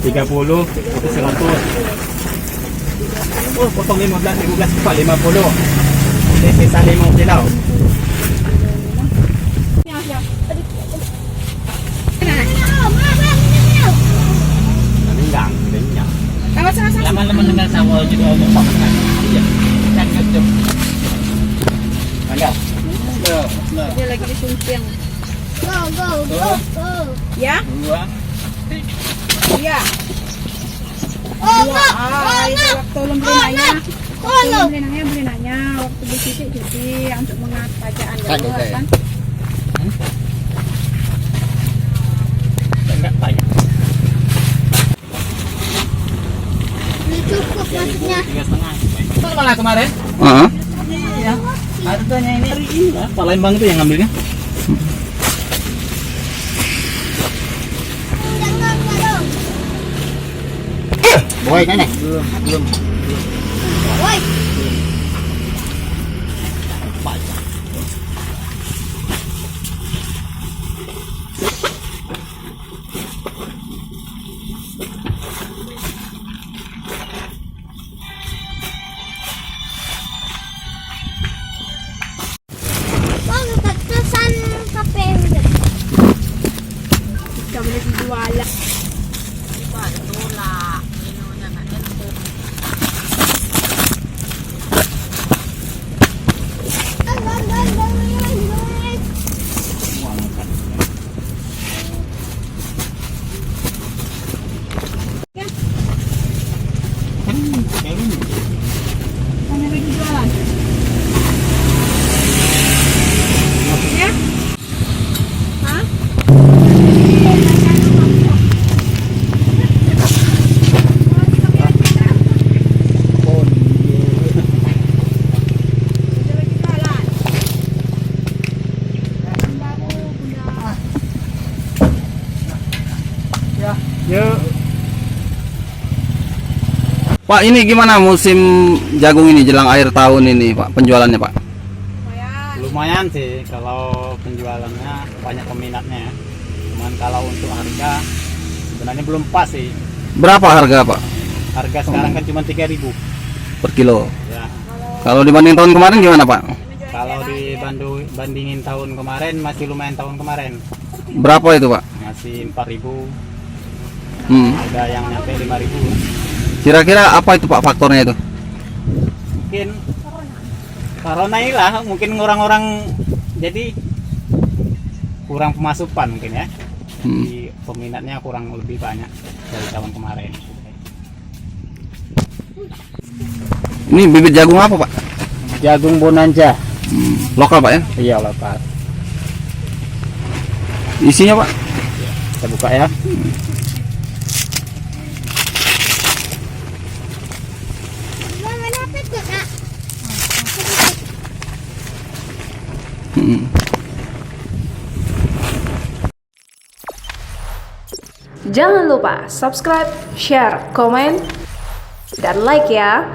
30, 100. Oh, potong 15, 15, Pak, 50. Oke, sisa 5 kilo. Pinggang, pinggang. Lama-lama dengan sawal juga omong pakai. Iya. Kan ngejep. Enggak. Dia lagi disumping. Go, go, go, go. Ya? 2. Iya. Oh, Dua. no, Itu waktu belum beli nanya. oh, Waktu no. beli nanya. Waktu beli cuci untuk mengat pajaan Kan, jauh oke. kan. Enggak banyak. Ini cukup maksudnya. 3,5. Betul malah kemarin? Heeh. Iya. Harganya ini hari ini lah. Palembang itu yang ngambilnya. Jangan dong. Boy, nenek. Belum. Woi. Bang, kesan kape udah. Kita boleh dijual. Hanya lagi jualan. Ya? Hah? Kita lagi jualan. Yuk. Pak, ini gimana musim jagung ini jelang akhir tahun ini, Pak, penjualannya, Pak? Lumayan. Lumayan sih kalau penjualannya, banyak peminatnya. Cuman kalau untuk harga sebenarnya belum pas sih. Berapa harga, Pak, Harga sekarang kan cuma 3.000. per kilo? Ya. Kalau dibanding tahun kemarin gimana, Pak? Kalau dibandingin tahun kemarin masih lumayan tahun kemarin. Berapa itu, Pak? Masih 4.000. Ada yang nyampe 5.000. Kira-kira apa itu, Pak, faktornya itu? Mungkin corona inilah, mungkin orang-orang jadi kurang pemasukan mungkin ya. Jadi peminatnya kurang lebih banyak dari tahun kemarin. Ini bibit jagung apa, Pak? Jagung bonanza. Lokal, Pak, ya? Iya lokal. Isinya, Pak? Kita buka ya. Bang, mana apa itu, Kak? Jangan lupa subscribe, share, komen, dan like ya.